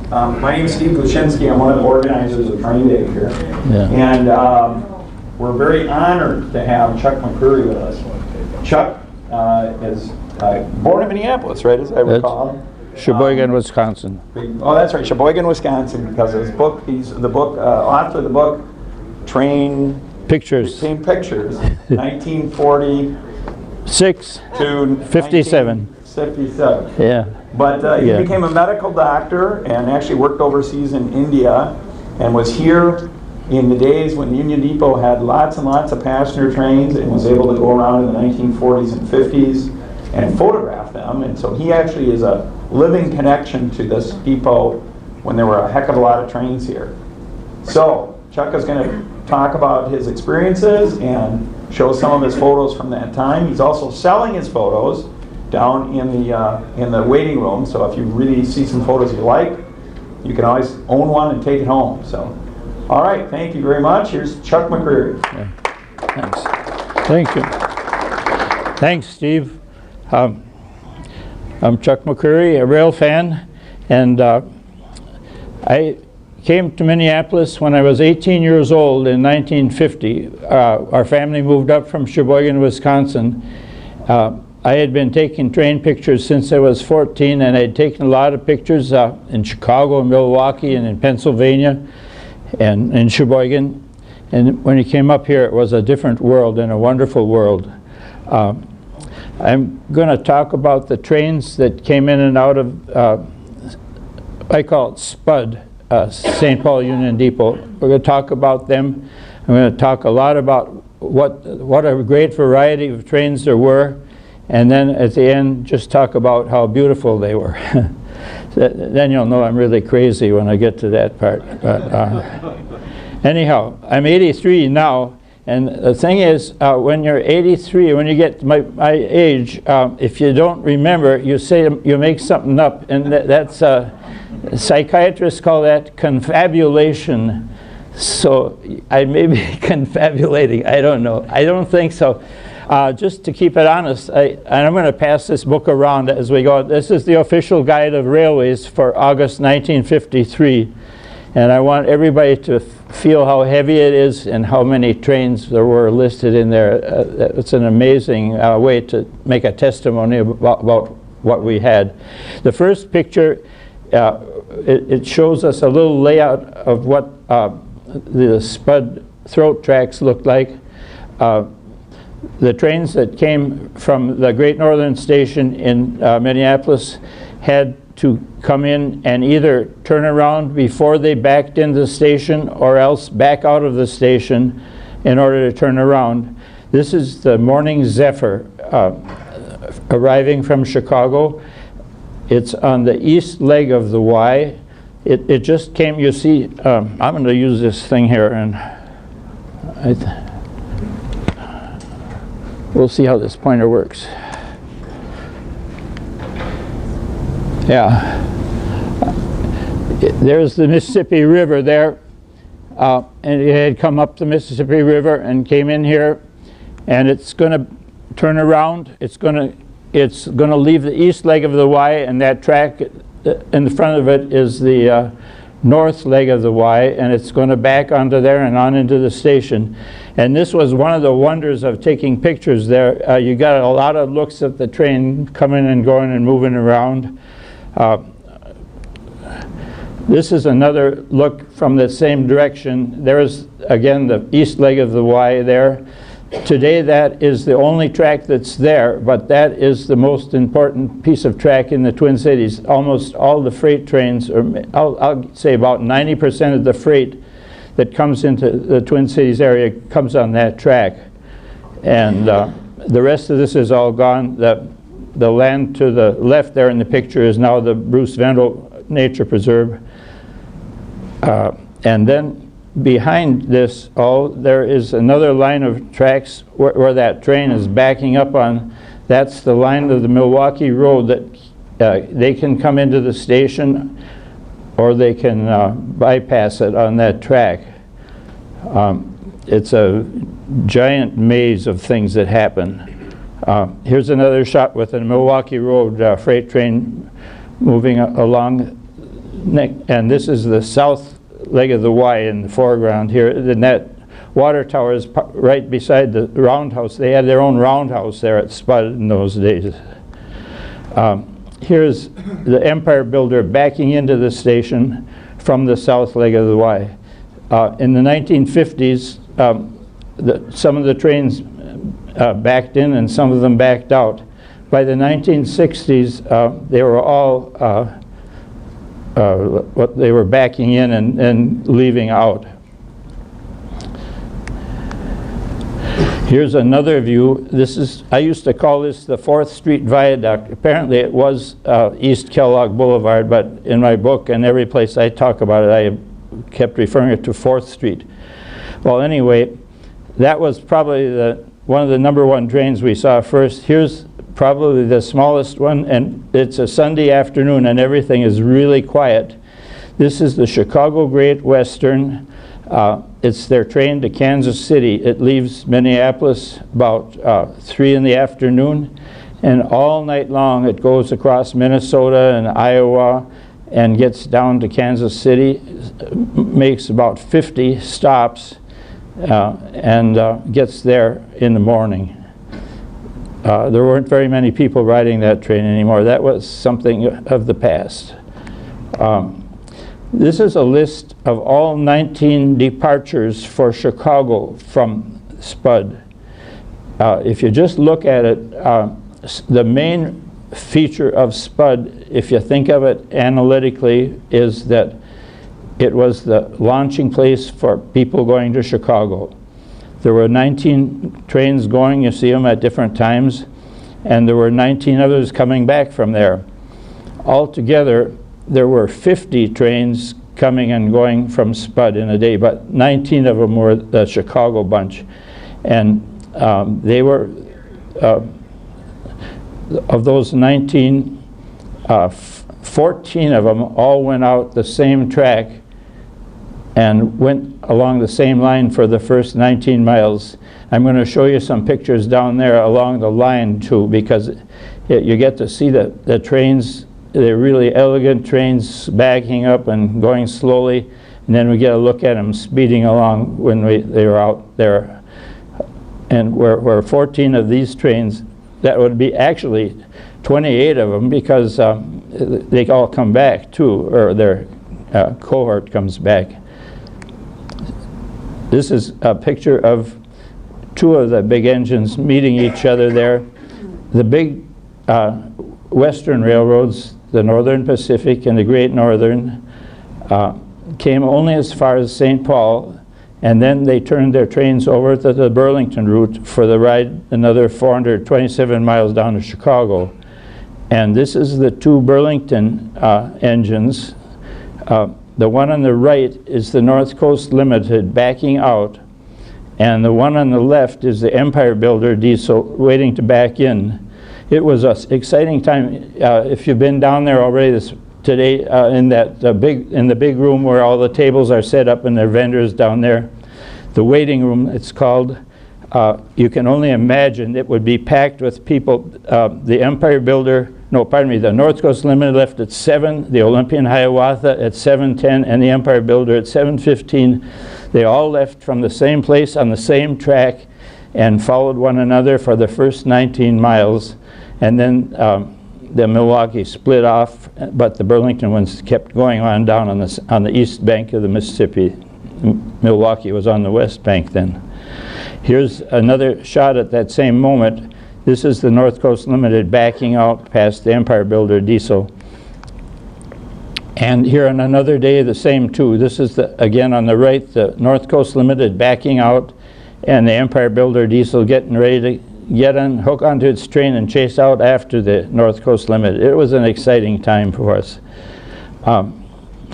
My name is Steve Glushinsky. I'm one of the organizers of Train Day here. Yeah. And we're very honored to have Chuck McCreary with us. Chuck is born in Minneapolis, right, as I recall? Sheboygan, Wisconsin. Oh, that's right, Sheboygan, Wisconsin, because his book, he's the book, author of the book, Train Pictures. 1946 to 57. 57. Yeah. But he became a medical doctor and actually worked overseas in India and was here in the days when Union Depot had lots and lots of passenger trains and was able to go around in the 1940s and 50s and photograph them. And so he actually is a living connection to this depot when there were a heck of a lot of trains here. So Chuck is going to talk about his experiences and show some of his photos from that time. He's also selling his photos down in the waiting room. So if you really see some photos you like, you can always own one and take it home. So, all right, thank you very much. Here's Chuck McCreary. Yeah. Thanks. Thank you. Thanks, Steve. I'm Chuck McCreary, a rail fan, and I came to Minneapolis when I was 18 years old in 1950. Our family moved up from Sheboygan, Wisconsin. I had been taking train pictures since I was 14, and I'd taken a lot of pictures in Chicago, Milwaukee, and in Pennsylvania, and in Sheboygan. And when he came up here, it was a different world and a wonderful world. I'm going to talk about the trains that came in and out of, I call it SPUD, St. Paul Union Depot. We're going to talk about them. I'm going to talk a lot about what a great variety of trains there were. And then at the end, just talk about how beautiful they were. Then you'll know I'm really crazy when I get to that part. But anyhow, I'm 83 now, and the thing is, when you're 83, when you get my age, if you don't remember, you say you make something up, and that's psychiatrists call that confabulation. So I may be confabulating. I don't know. I don't think so. Just to keep it honest, and I'm going to pass this book around as we go. This is the official guide of railways for August 1953, and I want everybody to feel how heavy it is and how many trains there were listed in there. It's an amazing way to make a testimony about what we had. The first picture, it shows us a little layout of what the SPUD throat tracks looked like. The trains that came from the Great Northern Station in Minneapolis had to come in and either turn around before they backed into the station or else back out of the station in order to turn around. This is the Morning Zephyr arriving from Chicago. It's on the east leg of the Y. It just came, you see, I'm going to use this thing here, and we'll see how this pointer works. Yeah. There's the Mississippi River there. And it had come up the Mississippi River and came in here. And it's going to turn around. It's going to leave the east leg of the Y, and that track in the front of it is the north leg of the Y, and it's going to back onto there and on into the station. And this was one of the wonders of taking pictures there. You got a lot of looks at the train coming and going and moving around. This is another look from the same direction. There's, again, the east leg of the Y there. Today that is the only track that's there, but that is the most important piece of track in the Twin Cities. Almost all the freight trains, or I'll say about 90% of the freight that comes into the Twin Cities area comes on that track. And the rest of this is all gone. The land to the left there in the picture is now the Bruce Vendel Nature Preserve. And then behind this there is another line of tracks where that train is backing up on. That's the line of the Milwaukee Road that they can come into the station or they can bypass it on that track. It's a giant maze of things that happen. Here's another shot with a Milwaukee Road freight train moving along and this is the south leg of the Y in the foreground here. And that water tower is right beside the roundhouse. They had their own roundhouse there at Spud in those days. Here's the Empire Builder backing into the station from the south leg of the Y. In the 1950s, some of the trains backed in and some of them backed out. By the 1960s, they were all they were backing in and leaving out. Here's another view. This is, I used to call this the 4th Street Viaduct. Apparently it was East Kellogg Boulevard, but in my book and every place I talk about it, I kept referring it to 4th Street. Well, anyway, that was probably one of the #1 trains we saw first. Here's probably the smallest one, and it's a Sunday afternoon and everything is really quiet. This is the Chicago Great Western. It's their train to Kansas City. It leaves Minneapolis about 3 in the afternoon, and all night long it goes across Minnesota and Iowa and gets down to Kansas City, makes about 50 stops, and gets there in the morning. There weren't very many people riding that train anymore. That was something of the past. This is a list of all 19 departures for Chicago from Spud. If you just look at it, the main feature of Spud, if you think of it analytically, is that it was the launching place for people going to Chicago. There were 19 trains going, you see them at different times, and there were 19 others coming back from there. Altogether, there were 50 trains coming and going from Spud in a day, but 19 of them were the Chicago bunch. And they were, of those 19, 14 of them all went out the same track and went along the same line for the first 19 miles. I'm going to show you some pictures down there along the line too, because you get to see the trains. They're really elegant trains backing up and going slowly, and then we get a look at them speeding along when they were out there. And where 14 of these trains, that would be actually 28 of them, because they all come back too, or their cohort comes back. This is a picture of 2 of the big engines meeting each other there. The big Western railroads, the Northern Pacific and the Great Northern, came only as far as St. Paul, and then they turned their trains over to the Burlington route for the ride another 427 miles down to Chicago. And this is the 2 Burlington engines. The one on the right is the North Coast Limited backing out, and the one on the left is the Empire Builder diesel waiting to back in. It was an exciting time. If you've been down there already today, in the big room where all the tables are set up and their vendors down there, the waiting room it's called, you can only imagine it would be packed with people. The Empire Builder, the North Coast Limited left at 7, the Olympian Hiawatha at 7:10, and the Empire Builder at 7:15. They all left from the same place on the same track and followed one another for the first 19 miles. And then the Milwaukee split off, but the Burlington ones kept going on down on the east bank of the Mississippi. Milwaukee was on the west bank then. Here's another shot at that same moment. This is the North Coast Limited backing out past the Empire Builder diesel. And here on another day, the same 2. This is, again on the right, the North Coast Limited backing out, and the Empire Builder diesel getting ready to hook onto its train and chase out after the North Coast Limited. It was an exciting time for us.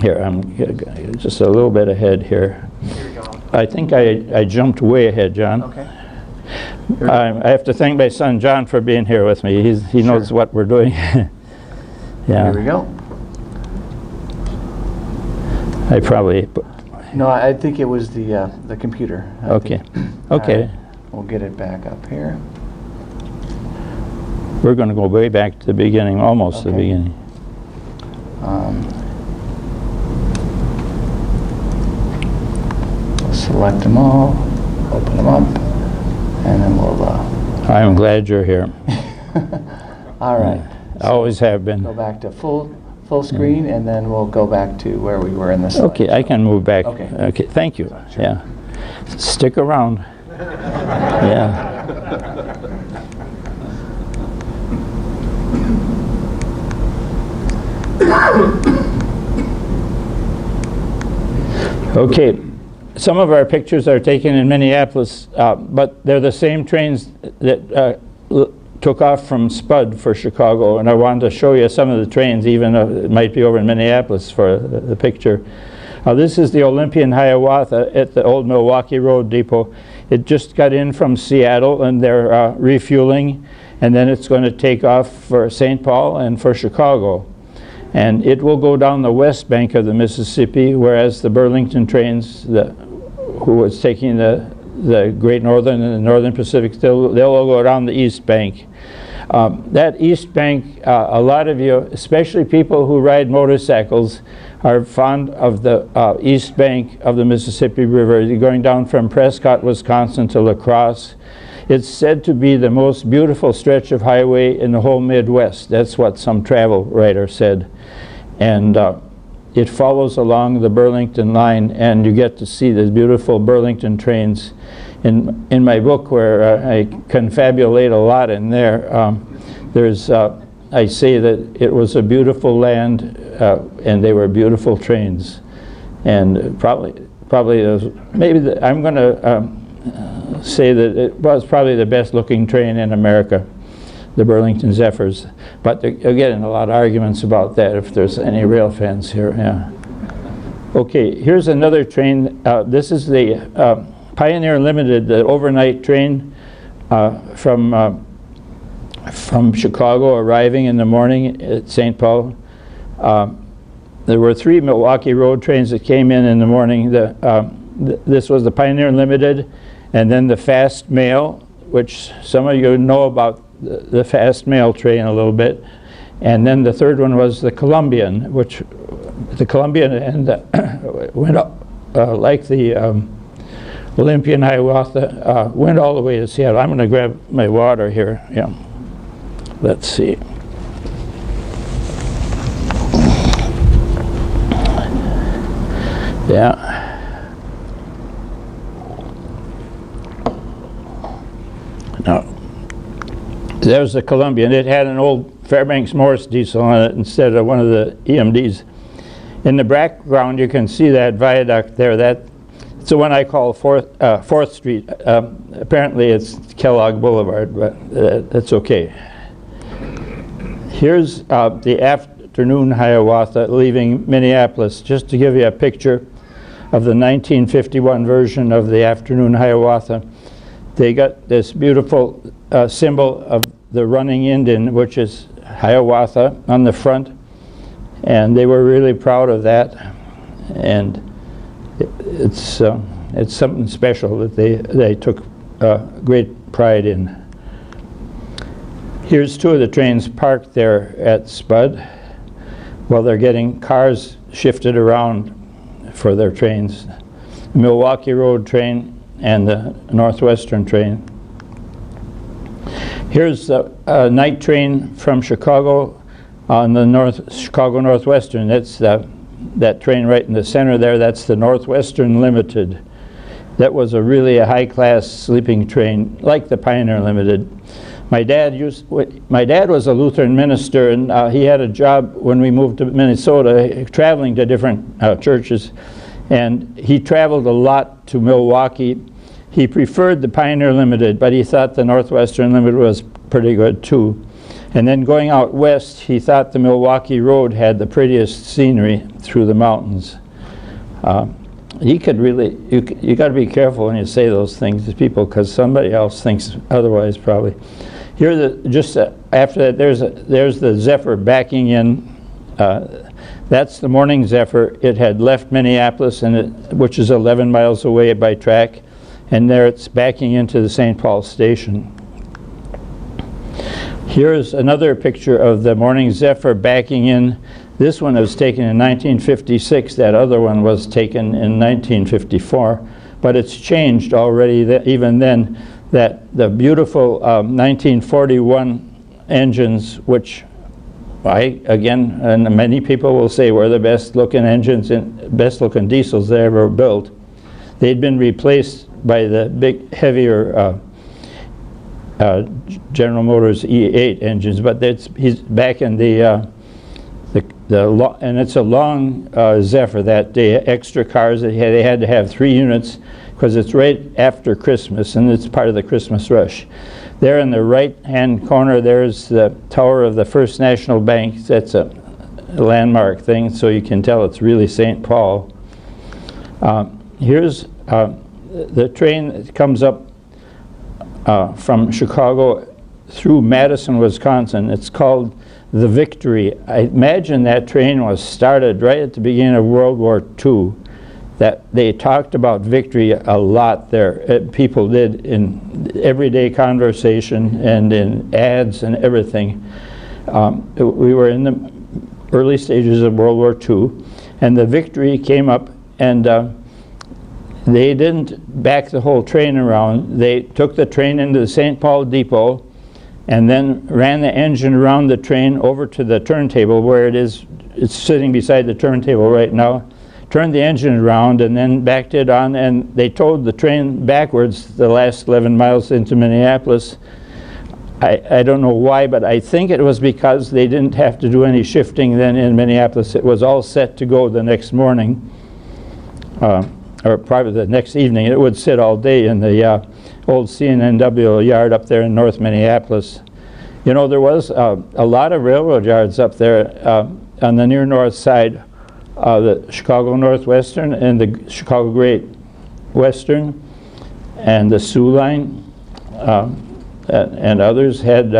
Here, I'm just a little bit ahead here. I think I jumped way ahead, John. Okay. I have to thank my son John for being here with me. He knows what we're doing. Yeah. Here we go. I probably. No, I think it was the computer. Okay. Okay. We'll get it back up here. We're going to go way back to the beginning, almost the beginning. select them all, open them up, and then we'll, I'm glad you're here. all right. I always have been. Go back to full screen, and then we'll go back to where we were in the slide. Okay, I can move back. Okay. Okay, thank you. Sure. Yeah. Stick around. Yeah. Okay, some of our pictures are taken in Minneapolis, but they're the same trains that took off from Spud for Chicago, and I wanted to show you some of the trains, even though it might be over in Minneapolis for the picture. This is the Olympian Hiawatha at the old Milwaukee Road Depot. It just got in from Seattle, and they're refueling, and then it's going to take off for St. Paul and for Chicago. And it will go down the west bank of the Mississippi, whereas the Burlington trains, who was taking the Great Northern and the Northern Pacific, they'll all go down the east bank. That east bank, a lot of you, especially people who ride motorcycles, are fond of the east bank of the Mississippi River. You're going down from Prescott, Wisconsin to La Crosse. It's said to be the most beautiful stretch of highway in the whole Midwest. That's what some travel writer said. And it follows along the Burlington line, and you get to see the beautiful Burlington trains. In my book, where I confabulate a lot in there, I say that it was a beautiful land, and they were beautiful trains. And I'm going to say that it was probably the best looking train in America, the Burlington Zephyrs. But they're getting a lot of arguments about that, if there's any rail fans here. Yeah. Okay, here's another train. This is the Pioneer Limited, the overnight train from Chicago, arriving in the morning at St. Paul. There were 3 Milwaukee Road trains that came in the morning. This was the Pioneer Limited, and then the Fast Mail, which some of you know about the Fast Mail train a little bit. And then the third one was the Columbian, which the Columbian went up like the Olympian Hiawatha, went all the way to Seattle. I'm going to grab my water here. Yeah. Let's see. Yeah. Now, there's the Columbian. It had an old Fairbanks Morse diesel on it instead of one of the EMDs. In the background, you can see that viaduct there. It's the one I call 4th Street. Apparently, it's Kellogg Boulevard, but that's okay. Here's the afternoon Hiawatha leaving Minneapolis, just to give you a picture of the 1951 version of the afternoon Hiawatha. They got this beautiful symbol of the running Indian, which is Hiawatha, on the front, and they were really proud of that. And it's something special that they took great pride in. Here's 2 of the trains parked there at Spud while they're getting cars shifted around for their trains. The Milwaukee Road train and the Northwestern train. Here's a night train from Chicago on the Chicago Northwestern. That's that train right in the center there. That's the Northwestern Limited. That was really a high-class sleeping train, like the Pioneer Limited. My dad was a Lutheran minister, and he had a job when we moved to Minnesota, traveling to different churches, and he traveled a lot to Milwaukee. He preferred the Pioneer Limited, but he thought the Northwestern Limited was pretty good too. And then going out west, he thought the Milwaukee Road had the prettiest scenery through the mountains. He could really, you got to be careful when you say those things to people, because somebody else thinks otherwise probably. Here, after that, there's the Zephyr backing in. That's the morning Zephyr. It had left Minneapolis, which is 11 miles away by track, and there it's backing into the St. Paul station. Here's another picture of the morning Zephyr backing in. This one was taken in 1956. That other one was taken in 1954. but it's changed already even then, that the beautiful 1941 engines, which again, and many people will say were the best looking engines and best looking diesels they ever built, they'd been replaced by the big, heavier General Motors E8 engines, but he's back in and it's a long Zephyr that day, extra cars. They had to have 3 units because it's right after Christmas and it's part of the Christmas rush. There in the right-hand corner, there's the tower of the First National Bank. That's a landmark thing, so you can tell it's really St. Paul. Here's the train that comes up from Chicago through Madison, Wisconsin. It's called the Victory. I imagine that train was started right at the beginning of World War II. That they talked about victory a lot there. People did in everyday conversation and in ads and everything. We were in the early stages of World War II, and the Victory came up, and they didn't back the whole train around. They took the train into the St. Paul depot and then ran the engine around the train over to the turntable where it is. It's sitting beside the turntable right now. Turned the engine around and then backed it on, and they towed the train backwards the last 11 miles into Minneapolis. I don't know why, but I think it was because they didn't have to do any shifting then in Minneapolis. It was all set to go the next morning, or probably the next evening. It would sit all day in the old CNNW yard up there in North Minneapolis. You know, there was a lot of railroad yards up there on the near north side. The Chicago Northwestern and the Chicago Great Western and the Sioux Line and others had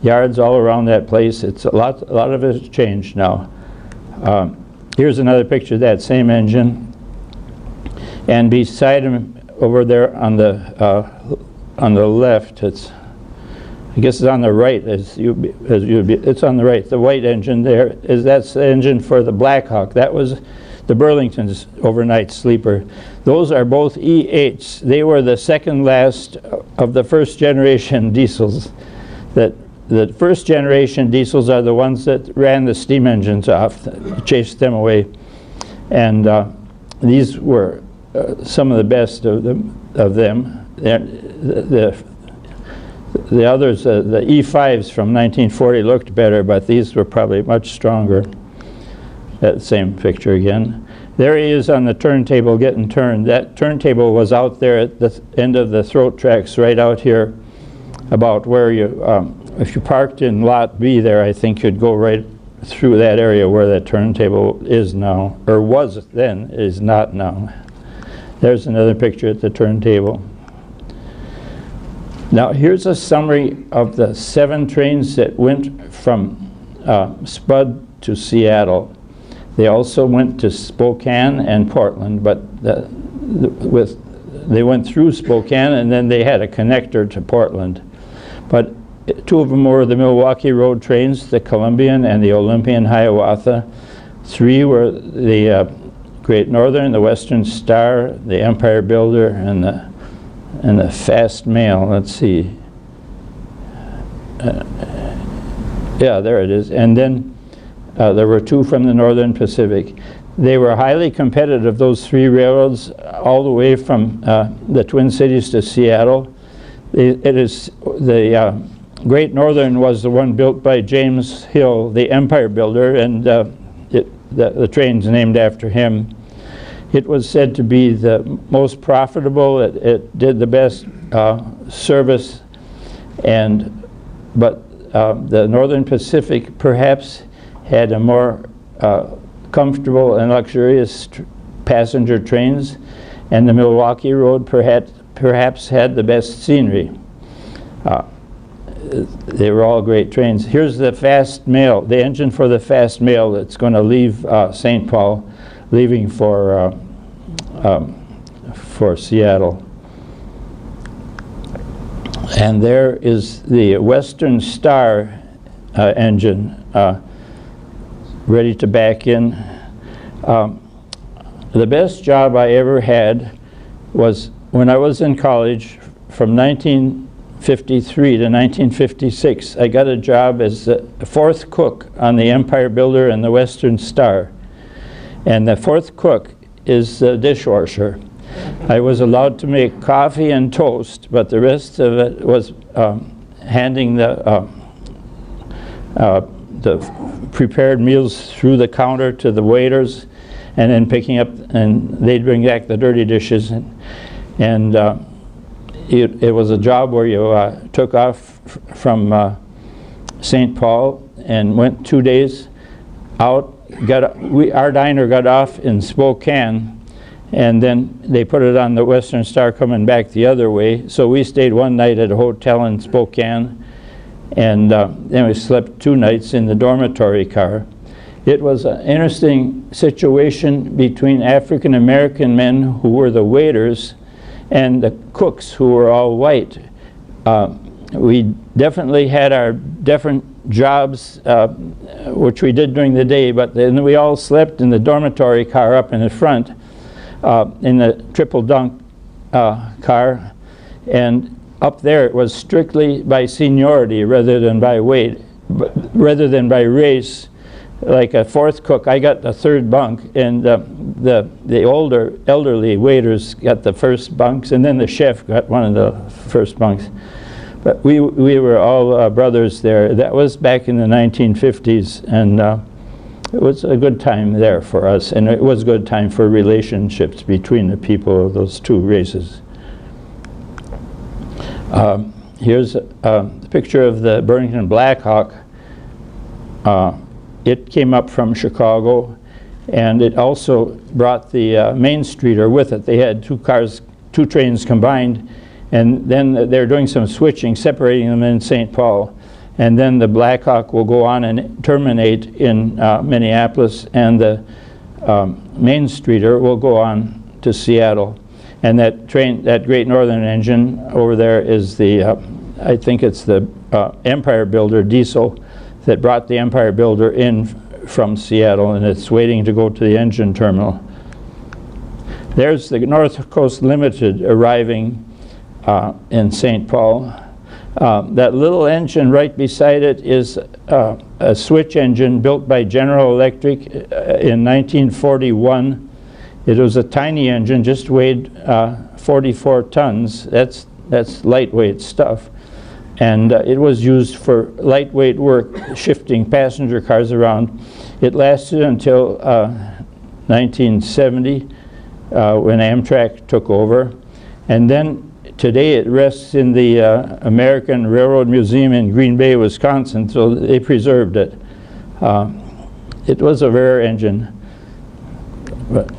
yards all around that place. It's a lot of it has changed now. Here's another picture of that same engine, and beside him over there on the left, I guess it's on the right it's on the right. The white engine there that's the engine for the Blackhawk. That was the Burlington's overnight sleeper. Those are both E8s. They were the second last of the first generation diesels. The first generation diesels are the ones that ran the steam engines off, chased them away, and these were some of the best of them. The others, the E5s from 1940 looked better, but these were probably much stronger. That same picture again. There he is on the turntable getting turned. That turntable was out there at the end of the throat tracks right out here about where you, if you parked in lot B there, I think you'd go right through that area where that turntable is now, or was then, is not now. There's another picture at the turntable. Now here's a summary of the 7 trains that went from Spud to Seattle. They also went to Spokane and Portland, but they went through Spokane and then they had a connector to Portland. But 2 of them were the Milwaukee Road trains, the Columbian and the Olympian Hiawatha. 3 were the Great Northern, the Western Star, the Empire Builder, and the Fast Mail. Let's see. Yeah, there it is. And then there were 2 from the Northern Pacific. They were highly competitive, those 3 railroads, all the way from the Twin Cities to Seattle. It is the Great Northern was the one built by James Hill, the Empire Builder, and the train's named after him. It was said to be the most profitable. It did the best service, but the Northern Pacific perhaps had a more comfortable and luxurious passenger trains, and the Milwaukee Road perhaps had the best scenery. They were all great trains. Here's the Fast Mail, the engine for the Fast Mail that's going to leave St. Paul, leaving for Seattle. And there is the Western Star engine ready to back in. The best job I ever had was when I was in college from 1953 to 1956, I got a job as the fourth cook on the Empire Builder and the Western Star. And the fourth cook is the dishwasher. I was allowed to make coffee and toast, but the rest of it was handing the prepared meals through the counter to the waiters, and then picking up, and they'd bring back the dirty dishes. And it was a job where you took off from St. Paul and went 2 days out. Our diner got off in Spokane, and then they put it on the Western Star coming back the other way. So we stayed one night at a hotel in Spokane, and then we slept 2 nights in the dormitory car. It was an interesting situation between African American men who were the waiters and the cooks who were all white. We definitely had our different jobs, which we did during the day, but then we all slept in the dormitory car up in the front, in the triple dunk car, and up there it was strictly by seniority rather than by weight, rather than by race. Like a fourth cook, I got the third bunk, and the older elderly waiters got the first bunks, and then the chef got one of the first bunks. But we were all brothers there. That was back in the 1950s, and it was a good time there for us, and it was a good time for relationships between the people of those two races. Here's a picture of the Burlington Blackhawk. It came up from Chicago, and it also brought the Main Streeter with it. They had 2 trains combined, and then they're doing some switching, separating them in St. Paul. And then the Blackhawk will go on and terminate in Minneapolis, and the Main Streeter will go on to Seattle. And that train, that Great Northern engine over there is the, I think it's the Empire Builder diesel that brought the Empire Builder in from Seattle, and it's waiting to go to the engine terminal. There's the North Coast Limited arriving in St. Paul. That little engine right beside it is a switch engine built by General Electric in 1941. It was a tiny engine, just weighed 44 tons. That's lightweight stuff. And it was used for lightweight work, shifting passenger cars around. It lasted until 1970 when Amtrak took over. And then today it rests in the American Railroad Museum in Green Bay, Wisconsin, so they preserved it. It was a rare engine. But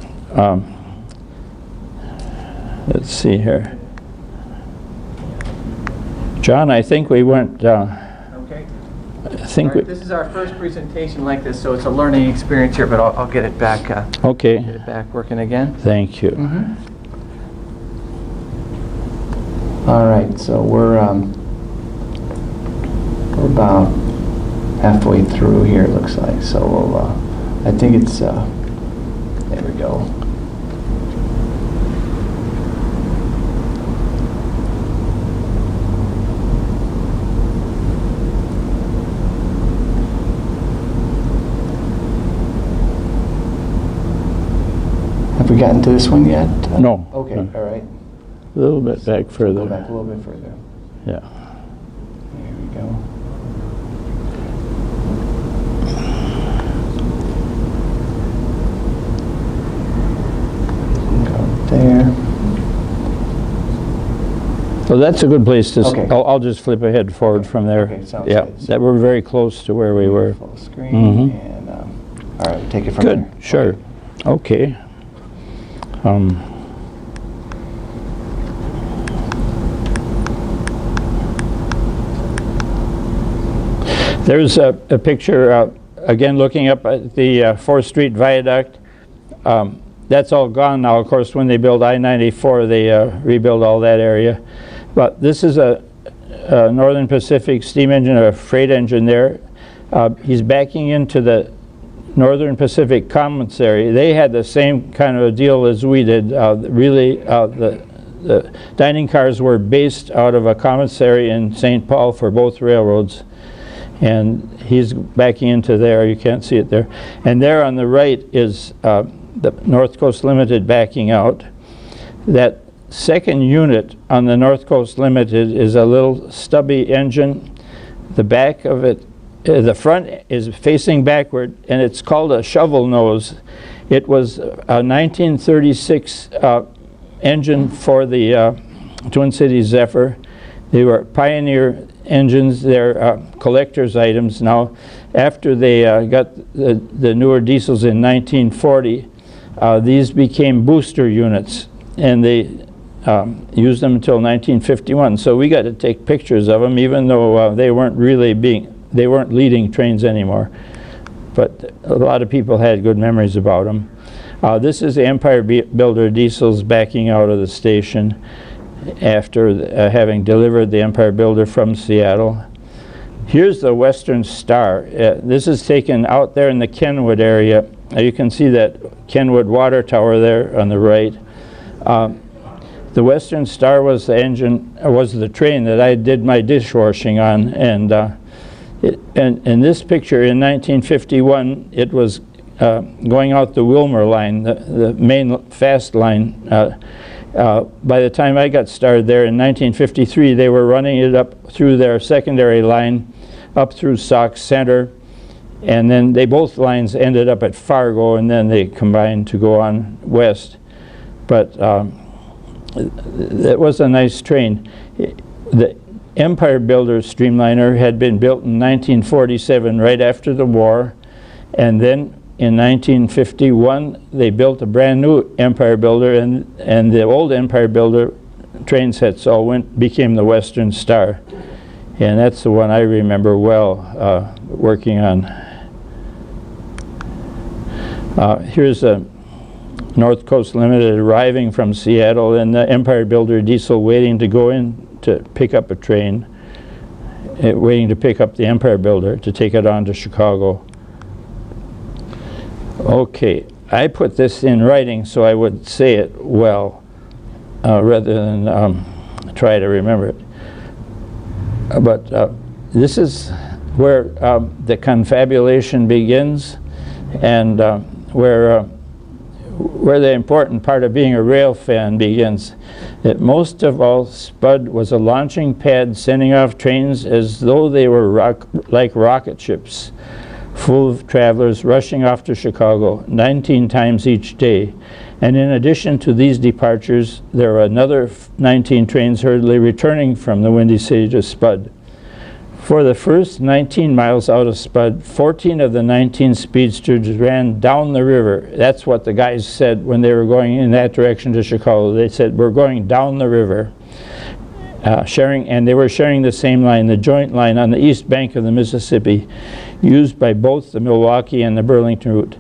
let's see here. John, I think we went. Okay. This is our first presentation like this, so it's a learning experience here. But I'll get it back. Okay. Get it back working again. Thank you. All right. So we're about halfway through here. It looks like. So we'll. I think it's. There we go. Have we gotten to this one yet? No. Okay, No. all right. A little bit back further. Go back a little bit further. Yeah. There we go. Go there. So that's a good place to. Okay. I'll just flip ahead forward from there. Okay, sounds yeah, good. that we're very close to where we were. Full screen, and all right, take it from Good. there. Sure. Okay. There's a picture, again, looking up at the 4th Street Viaduct. That's all gone now. Of course, when they build I-94, they rebuild all that area. But this is a Northern Pacific steam engine, a freight engine there. He's backing into the Northern Pacific commissary. They had the same kind of a deal as we did. Really, the the dining cars were based out of a commissary in St. Paul for both railroads. And he's backing into there. You can't see it there. And there on the right is the North Coast Limited backing out. That second unit on the North Coast Limited is a little stubby engine. The back of it, the front is facing backward, and it's called a shovel nose. It was a 1936 engine for the Twin Cities Zephyr. They were pioneer engines. They're collector's items now. After they got the newer diesels in 1940, these became booster units, and they used them until 1951. So we got to take pictures of them, even though they weren't leading trains anymore. But a lot of people had good memories about them. This is the Empire Builder diesels backing out of the station after having delivered the Empire Builder from Seattle. Here's the Western Star. This is taken out there in the Kenwood area. You can see that Kenwood water tower there on the right. The Western Star was the engine, was the train that I did my dishwashing on, and in this picture in 1951, it was going out the Wilmer line, the main fast line. By the time I got started there in 1953, they were running it up through their secondary line, up through Sauk Center, and then both lines ended up at Fargo, and then they combined to go on west. But it was a nice train. The Empire Builder Streamliner had been built in 1947, right after the war, and then in 1951 they built a brand new Empire Builder, and the old Empire Builder train sets all became the Western Star, and that's the one I remember well working on. Here's a North Coast Limited arriving from Seattle, and the Empire Builder diesel waiting to go in to pick up a train, waiting to pick up the Empire Builder to take it on to Chicago. Okay, I put this in writing so I would say it well rather than try to remember it. But this is where the confabulation begins, and where the important part of being a rail fan begins. That most of all, Spud was a launching pad sending off trains as though they were like rocket ships, full of travelers rushing off to Chicago 19 times each day. And in addition to these departures, there were another 19 trains hurriedly returning from the Windy City to Spud. For the first 19 miles out of Spud, 14 of the 19 speedsters ran down the river. That's what the guys said when they were going in that direction to Chicago. They said, we're going down the river. And they were sharing the same line, the joint line on the east bank of the Mississippi, used by both the Milwaukee and the Burlington route.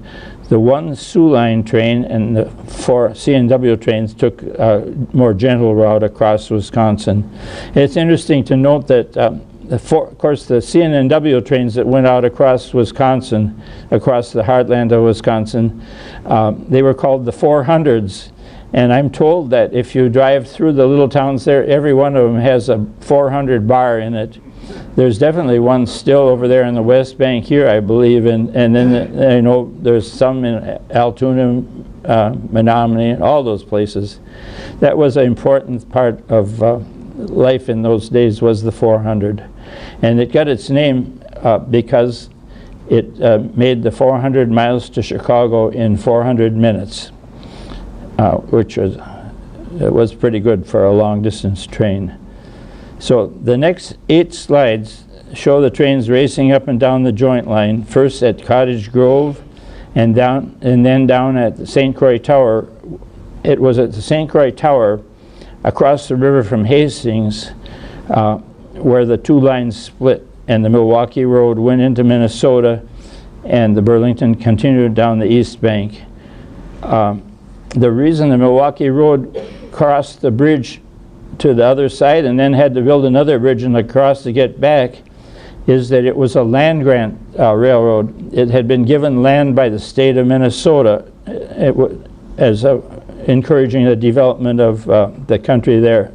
The one Sioux Line train and the 4 C&W trains took a more gentle route across Wisconsin. It's interesting to note that of course, the C&W trains that went out across Wisconsin, across the heartland of Wisconsin, they were called the 400s. And I'm told that if you drive through the little towns there, every one of them has a 400 bar in it. There's definitely one still over there in the West Bank here, I believe, and then I know there's some in Altoona, Menominee, all those places. That was an important part of life in those days, was the 400. And it got its name because it made the 400 miles to Chicago in 400 minutes, which was pretty good for a long distance train. So the next 8 slides show the trains racing up and down the joint line, first at Cottage Grove and then down at the St. Croix Tower. It was at the St. Croix Tower across the river from Hastings where the 2 lines split, and the Milwaukee Road went into Minnesota and the Burlington continued down the east bank. The reason the Milwaukee Road crossed the bridge to the other side and then had to build another bridge and across to get back is that it was a land grant railroad. It had been given land by the state of Minnesota encouraging the development of the country there.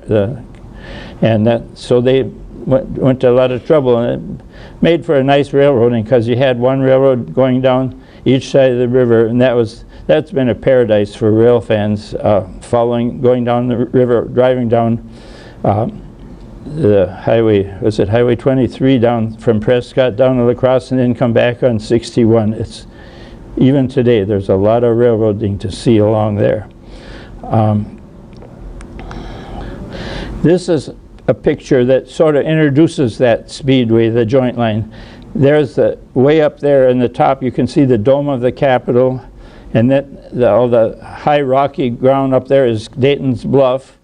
So they went to a lot of trouble, and it made for a nice railroading because you had one railroad going down each side of the river, and that's been a paradise for rail fans, going down the river, driving down the highway, was it Highway 23 down from Prescott down to La Crosse and then come back on 61. Even today there's a lot of railroading to see along there. This is a picture that sort of introduces that speedway, the joint line. There's way up there in the top, you can see the dome of the Capitol, and all the high rocky ground up there is Dayton's Bluff.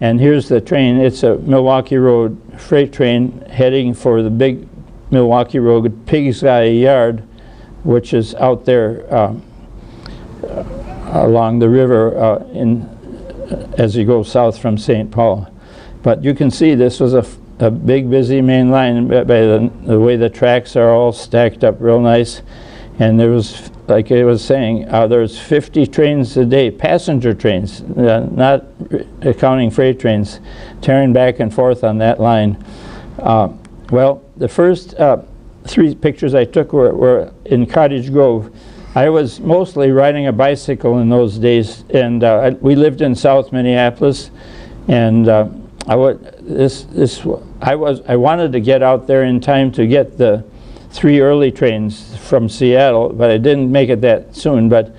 And here's the train. It's a Milwaukee Road freight train heading for the big Milwaukee Road Pig's Eye Yard, which is out there along the river as you go south from St. Paul. But you can see this was a big, busy main line by the way the tracks are all stacked up real nice. And there was, like I was saying, there's 50 trains a day, passenger trains, not accounting freight trains, tearing back and forth on that line. Well, the first 3 pictures I took were in Cottage Grove. I was mostly riding a bicycle in those days, and we lived in South Minneapolis, and I wanted to get out there in time to get the 3 early trains from Seattle, but I didn't make it that soon. But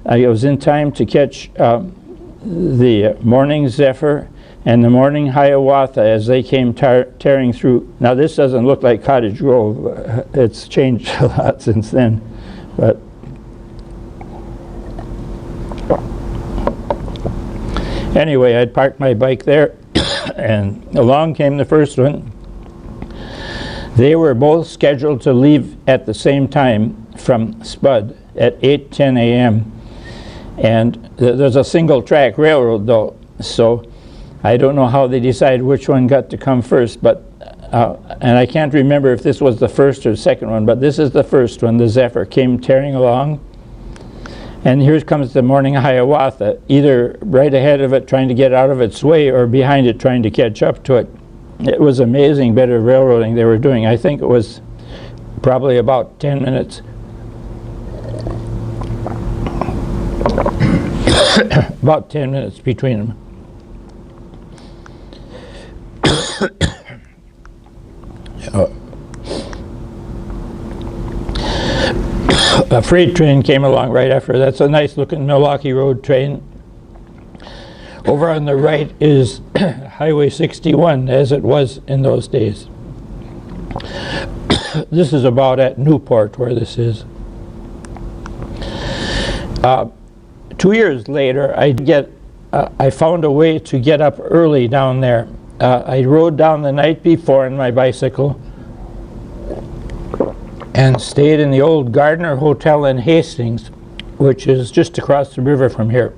I was in time to catch the morning Zephyr and the morning Hiawatha as they came tearing through. Now this doesn't look like Cottage Grove. It's changed a lot since then. But anyway, I'd parked my bike there and along came the first one. They were both scheduled to leave at the same time from Spud at 8:10 a.m. And there's a single track railroad though, so I don't know how they decided which one got to come first, but and I can't remember if this was the first or second one, but this is the first one. The Zephyr came tearing along, and here comes the morning Hiawatha, either right ahead of it trying to get out of its way or behind it trying to catch up to it. It was amazing bit of railroading they were doing. I think it was probably about 10 minutes. About 10 minutes between them. A freight train came along right after. That's a nice looking Milwaukee Road train. Over on the right is Highway 61, as it was in those days. This is about at Newport, where this is. 2 years later, I found a way to get up early down there. I rode down the night before in my bicycle and stayed in the old Gardner Hotel in Hastings, which is just across the river from here.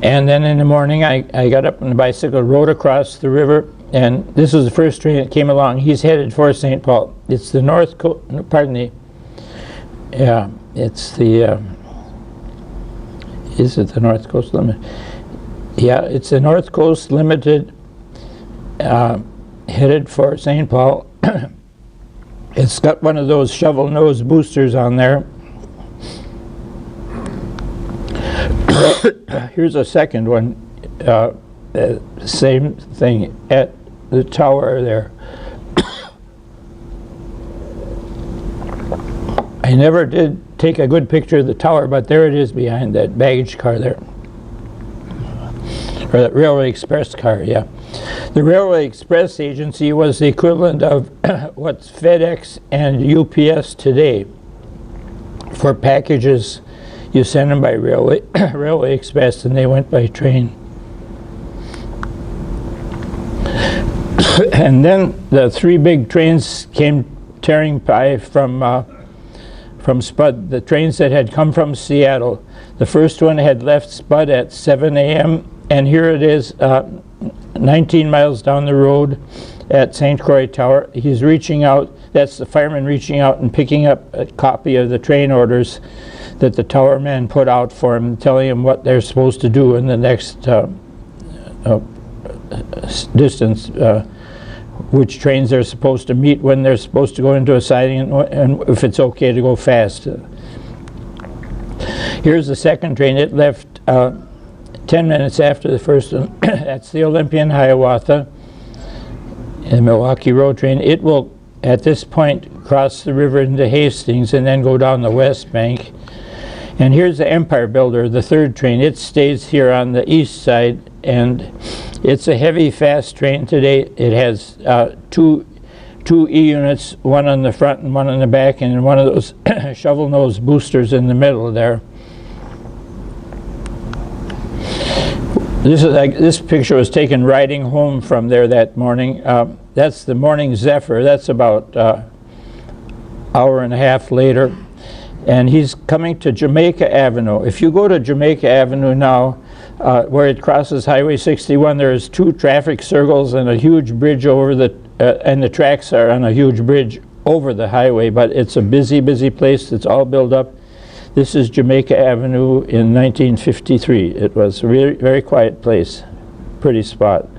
And then in the morning, I got up on the bicycle, rode across the river, and this was the first train that came along. He's headed for St. Paul. It's the North Coast, pardon me, yeah, it's the, is it the North Coast Limited? Yeah, it's the North Coast Limited, headed for St. Paul. It's got one of those shovel nose boosters on there. Here's a second one, same thing at the tower there. I never did take a good picture of the tower, but there it is behind that baggage car there. Or that Railway Express car, yeah. The Railway Express agency was the equivalent of what's FedEx and UPS today. For packages, you send them by Railway Express, and they went by train. And then the 3 big trains came tearing by from Spud. The trains that had come from Seattle. The first one had left Spud at 7 a.m. and here it is 19 miles down the road at St. Croix Tower. He's reaching out. That's the fireman reaching out and picking up a copy of the train orders. that the tower men put out for them, telling them what they're supposed to do in the next distance, which trains they're supposed to meet, when they're supposed to go into a siding, and if it's okay to go fast. Here's the second train. It left 10 minutes after the first one. That's the Olympian Hiawatha, the Milwaukee Road train. It will, at this point, cross the river into Hastings and then go down the west bank. And here's the Empire Builder, the third train. It stays here on the east side, and it's a heavy, fast train today. It has two E units, one on the front and one on the back, and one of those shovel nose boosters in the middle there. This picture was taken riding home from there that morning. That's the morning Zephyr. That's about hour and a half later. And he's coming to Jamaica Avenue. If you go to Jamaica Avenue now, where it crosses Highway 61, there's 2 traffic circles and a huge bridge over the, and the tracks are on a huge bridge over the highway, but it's a busy, busy place. It's all built up. This is Jamaica Avenue in 1953. It was a really very quiet place, pretty spot.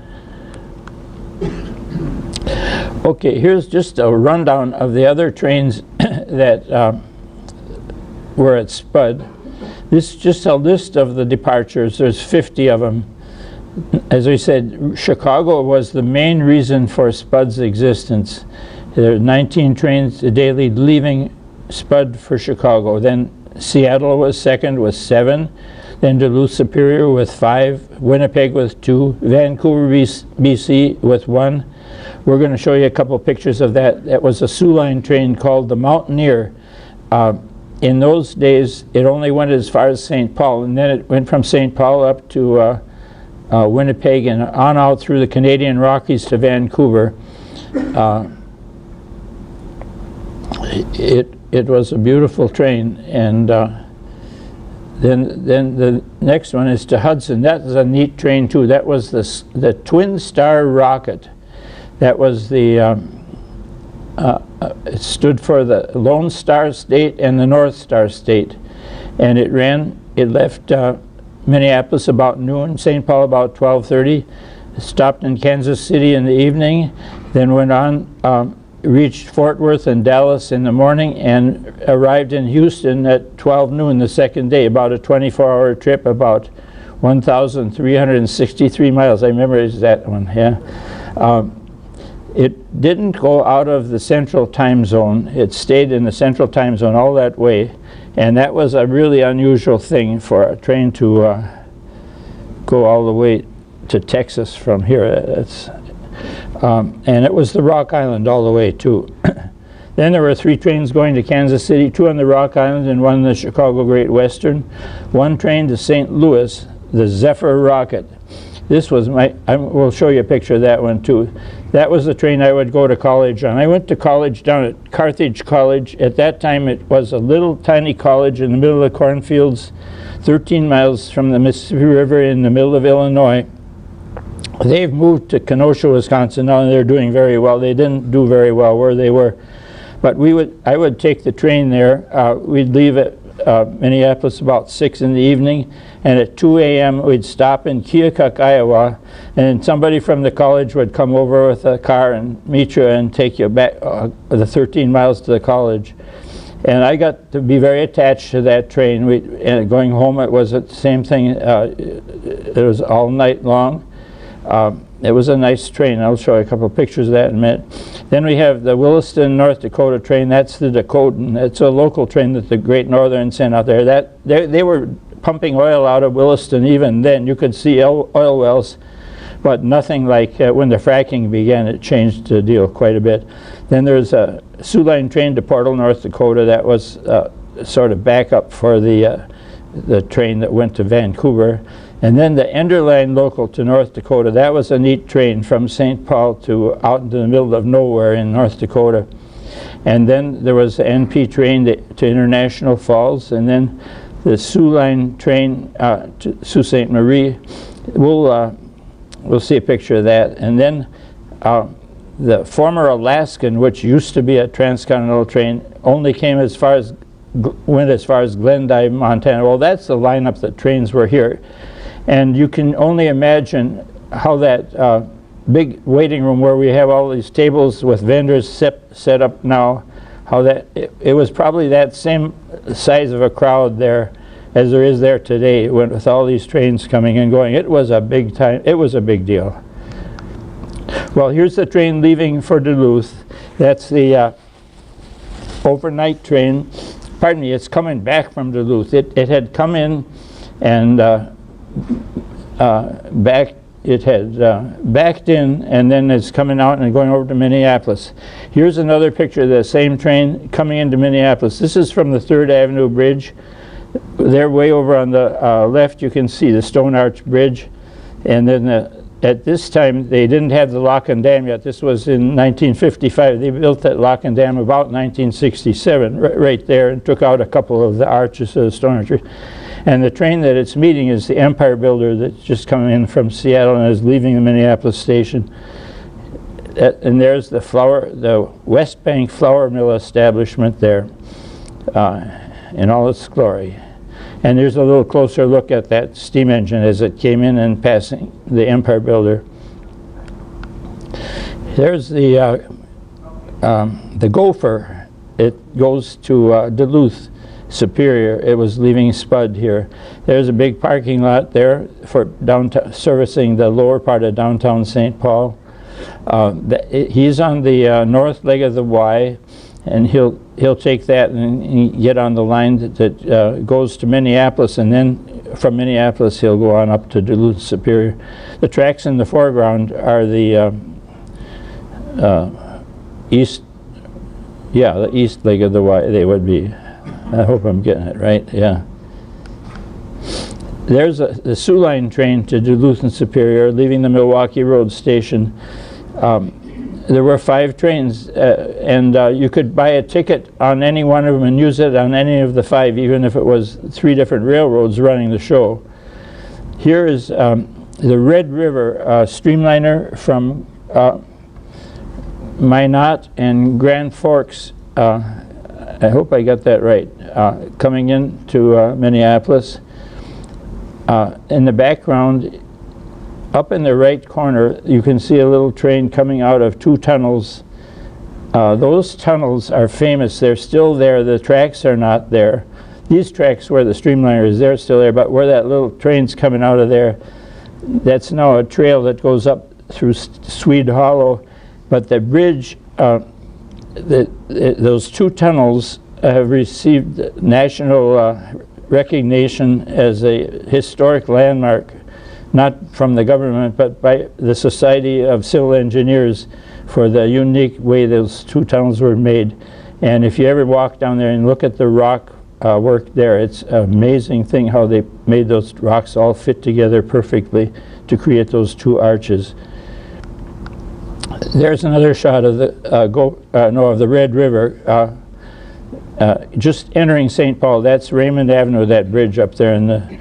Okay, here's just a rundown of the other trains that were at Spud. This is just a list of the departures. There's 50 of them. As I said, Chicago was the main reason for Spud's existence. There are 19 trains daily leaving Spud for Chicago. Then Seattle was second with 7. Then Duluth Superior with 5. Winnipeg with 2. Vancouver, BC with 1. We're going to show you a couple pictures of that. That was a Soo Line train called the Mountaineer. In those days, it only went as far as St. Paul, and then it went from St. Paul up to Winnipeg and on out through the Canadian Rockies to Vancouver. It was a beautiful train, and then the next one is to Hudson. That was a neat train too. That was the Twin Star Rocket. That was the it stood for the Lone Star State and the North Star State, and it left Minneapolis about noon, St. Paul about 12:30, stopped in Kansas City in the evening, then went on, reached Fort Worth and Dallas in the morning, and arrived in Houston at 12 noon the second day. About a 24-hour trip, about 1,363 miles. I remember that one, yeah. It didn't go out of the central time zone. It stayed in the central time zone all that way, and that was a really unusual thing for a train to go all the way to Texas from here. And it was the Rock Island all the way too. Then there were 3 trains going to Kansas City, 2 on the Rock Island and 1 in the Chicago Great Western. 1 train to St. Louis, the Zephyr Rocket. This was we'll show you a picture of that one too. That was the train I would go to college on. I went to college down at Carthage College. At that time it was a little tiny college in the middle of the cornfields, 13 miles from the Mississippi River in the middle of Illinois. They've moved to Kenosha, Wisconsin now, and they're doing very well. They didn't do very well where they were. But I would take the train there. We'd leave at Minneapolis about 6 in the evening, and at 2 a.m. we'd stop in Keokuk, Iowa, and somebody from the college would come over with a car and meet you and take you back the 13 miles to the college. And I got to be very attached to that train. And going home, it was the same thing. It was all night long. It was a nice train. I'll show you a couple of pictures of that in a minute. Then we have the Williston, North Dakota train. That's the Dakotan. It's a local train that the Great Northern sent out there. They were pumping oil out of Williston even then. You could see oil wells, but nothing like when the fracking began. It changed the deal quite a bit. Then there's a Soo Line train to Portal, North Dakota. That was sort of backup for the train that went to Vancouver. And then the Enderline local to North Dakota. That was a neat train from St. Paul to out into the middle of nowhere in North Dakota. And then there was the NP train to International Falls, and then the Soo Line train to Sault Ste. Marie. We'll see a picture of that. And then the former Alaskan, which used to be a transcontinental train, only came as far as went as far as Glendive, Montana. Well, that's the lineup that trains were here. And you can only imagine how that big waiting room where we have all these tables with vendors set up now, how that it was probably that same size of a crowd there as there is there today, with all these trains coming and going. It was a big time. It was a big deal. Well, here's the train leaving for Duluth. That's the overnight train. Pardon me, it's coming back from Duluth. It had come in and back. It had backed in, and then it's coming out and going over to Minneapolis. Here's another picture of the same train coming into Minneapolis. This is from the 3rd Avenue Bridge. There, way over on the left, you can see the Stone Arch Bridge. And then at this time, they didn't have the lock and dam yet. This was in 1955. They built that lock and dam about 1967, right there, and took out a couple of the arches of the Stone Arch. And the train that it's meeting is the Empire Builder that's just coming in from Seattle and is leaving the Minneapolis station. And there's the West Bank flour mill establishment there in all its glory. And there's a little closer look at that steam engine as it came in and passing the Empire Builder. There's the Gopher. It goes to Duluth, Superior. It was leaving Spud here. There's a big parking lot there for downtown, servicing the lower part of downtown St. Paul. He's on the north leg of the Y, and he'll take that and get on the line that goes to Minneapolis, and then from Minneapolis he'll go on up to Duluth Superior. The tracks in the foreground are the east leg of the Y. They would be. I hope I'm getting it right. Yeah. There's the Sioux Line train to Duluth and Superior, leaving the Milwaukee Road station. There were 5 trains, and you could buy a ticket on any one of them and use it on any of the 5, even if it was 3 different railroads running the show. Here is the Red River streamliner from Minot and Grand Forks. I hope I got that right. Coming into Minneapolis. In the background, up in the right corner, you can see a little train coming out of 2 tunnels. Those tunnels are famous. They're still there. The tracks are not there. These tracks where the streamliner is, they're still there, but where that little train's coming out of there, that's now a trail that goes up through Swede Hollow. But the bridge, those 2 tunnels have received national recognition as a historic landmark, not from the government, but by the Society of Civil Engineers, for the unique way those 2 tunnels were made. And if you ever walk down there and look at the rock work there, it's an amazing thing how they made those rocks all fit together perfectly to create those 2 arches. There's another shot of the Red River, just entering St. Paul. That's Raymond Avenue, that bridge up there in the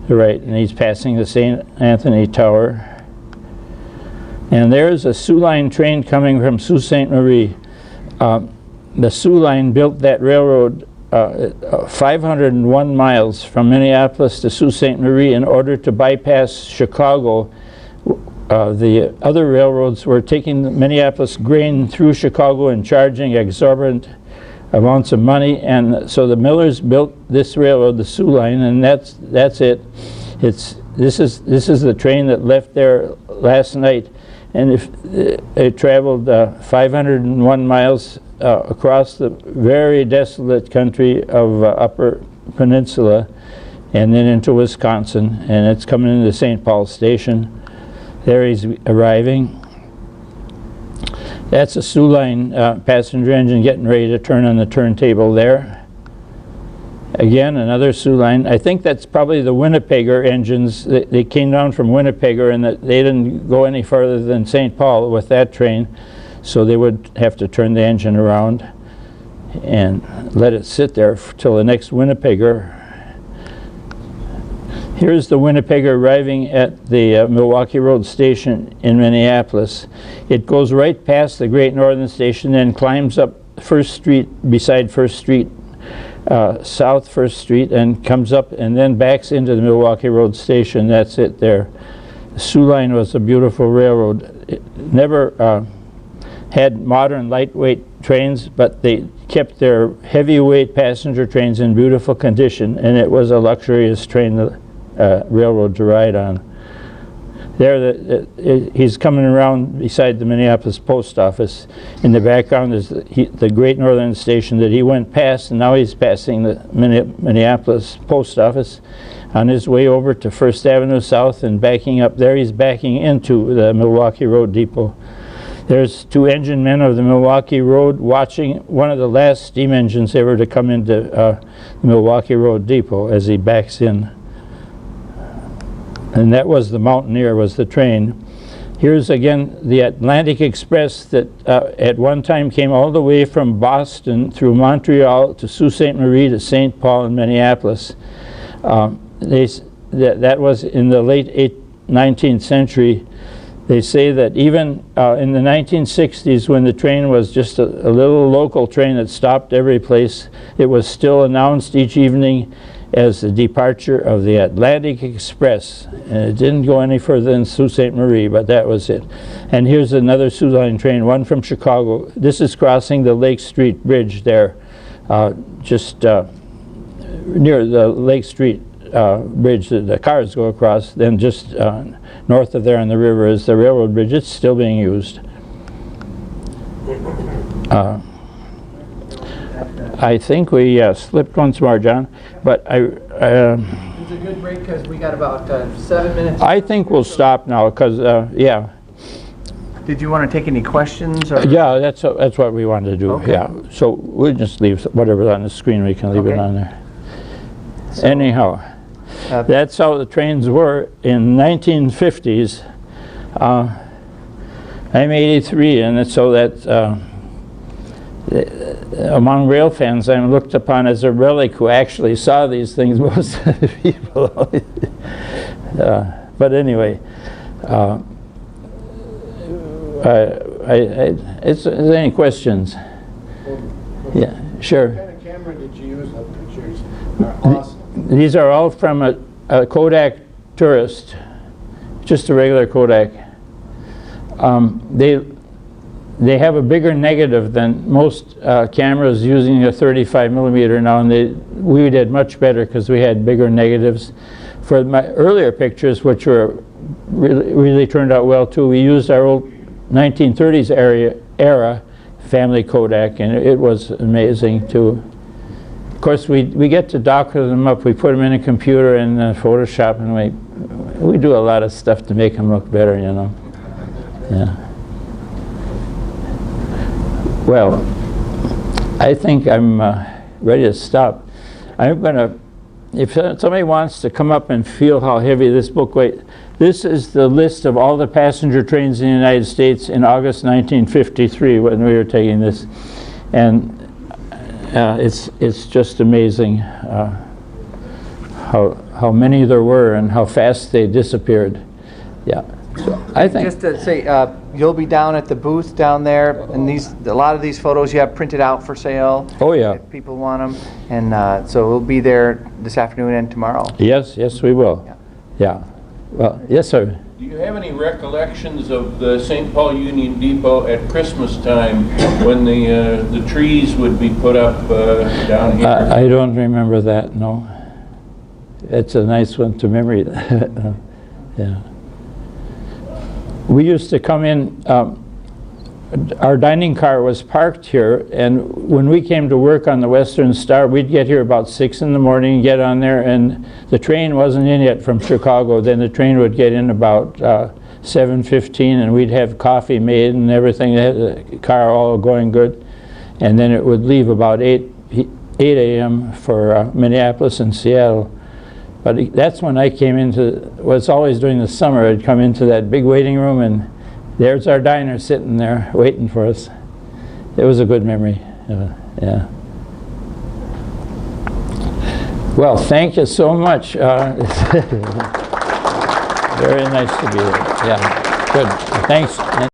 right, and he's passing the St. Anthony Tower. And there's a Sioux Line train coming from Sault Ste. Marie. The Sioux Line built that railroad 501 miles from Minneapolis to Sault Ste. Marie in order to bypass Chicago. The other railroads were taking the Minneapolis grain through Chicago and charging exorbitant amounts of money, and so the Millers built this railroad, the Sioux Line, and that's it. This is the train that left there last night, and it traveled 501 miles across the very desolate country of Upper Peninsula, and then into Wisconsin, and it's coming into St. Paul Station. There he's arriving. That's a Sioux Line passenger engine getting ready to turn on the turntable there. Again, another Sioux Line. I think that's probably the Winnipegger engines. They came down from Winnipegger, and they didn't go any further than St. Paul with that train, so they would have to turn the engine around and let it sit there till the next Winnipegger. Here's the Winnipegger arriving at the Milwaukee Road station in Minneapolis. It goes right past the Great Northern Station, then climbs up First Street, beside First Street, South 1st Street and comes up and then backs into the Milwaukee Road station. That's it there. The Soo Line was a beautiful railroad. It never had modern lightweight trains, but they kept their heavyweight passenger trains in beautiful condition, and it was a luxurious train, railroad to ride on. There, he's coming around beside the Minneapolis Post Office. In the background is the Great Northern Station that he went past, and now he's passing the Minneapolis Post Office on his way over to 1st Avenue South, and backing up there, he's backing into the Milwaukee Road Depot. There's 2 engine men of the Milwaukee Road watching one of the last steam engines ever to come into the Milwaukee Road Depot as he backs in. And that was the Mountaineer, was the train. Here's again the Atlantic Express that at one time came all the way from Boston through Montreal to Sault Ste. Marie to St. Paul and Minneapolis. That was in the late 19th century. They say that even in the 1960s, when the train was just a little local train that stopped every place, it was still announced each evening as the departure of the Atlantic Express. And it didn't go any further than Sault Ste. Marie, but that was it. And here's another Soo Line train, one from Chicago. This is crossing the Lake Street Bridge there, just near the Lake Street bridge that the cars go across. Then just north of there on the river is the railroad bridge. It's still being used. I think we slipped once more, John, but It's a good break because we got about 7 minutes. I think we'll stop now because, yeah. Did you want to take any questions? Or? Yeah, that's what we wanted to do, Okay. yeah. So we'll just leave whatever's on the screen, we can leave it on there. So, anyhow, that's how the trains were in 1950s. I'm 83, and so that among rail fans, I'm looked upon as a relic who actually saw these things. Most of the people. But anyway, is there any questions? Yeah, sure. What kind of camera did you use? The pictures are awesome. These are all from a Kodak Tourist, just a regular Kodak. They have a bigger negative than most cameras using a 35 millimeter now, and we did much better because we had bigger negatives. For my earlier pictures, which were really turned out well too, we used our old 1930s era family Kodak, and it was amazing too. Of course, we get to doctor them up. We put them in a computer and Photoshop, and we do a lot of stuff to make them look better, you know. Yeah. Well, I think I'm ready to stop. I'm going to, if somebody wants to come up and feel how heavy this book weighs, this is the list of all the passenger trains in the United States in August 1953 when we were taking this. And it's just amazing how many there were and how fast they disappeared. Yeah. So I think just to say, you'll be down at the booth down there, and a lot of these photos you have printed out for sale. Oh yeah. If people want them, and so we'll be there this afternoon and tomorrow. Yes, we will. Yeah. Well, yes, sir. Do you have any recollections of the St. Paul Union Depot at Christmas time when the trees would be put up down here? I don't remember that. No. It's a nice one to memory. Yeah. We used to come in, our dining car was parked here, and when we came to work on the Western Star, we'd get here about 6 in the morning, get on there, and the train wasn't in yet from Chicago. Then the train would get in about 7:15, and we'd have coffee made and everything, the car all going good. And then it would leave about 8 a.m. for Minneapolis and Seattle. But that's when I came into, well, it's always during the summer, I'd come into that big waiting room, and there's our diner sitting there waiting for us. It was a good memory. Yeah. Well, thank you so much. Very nice to be here. Yeah, good. Thanks.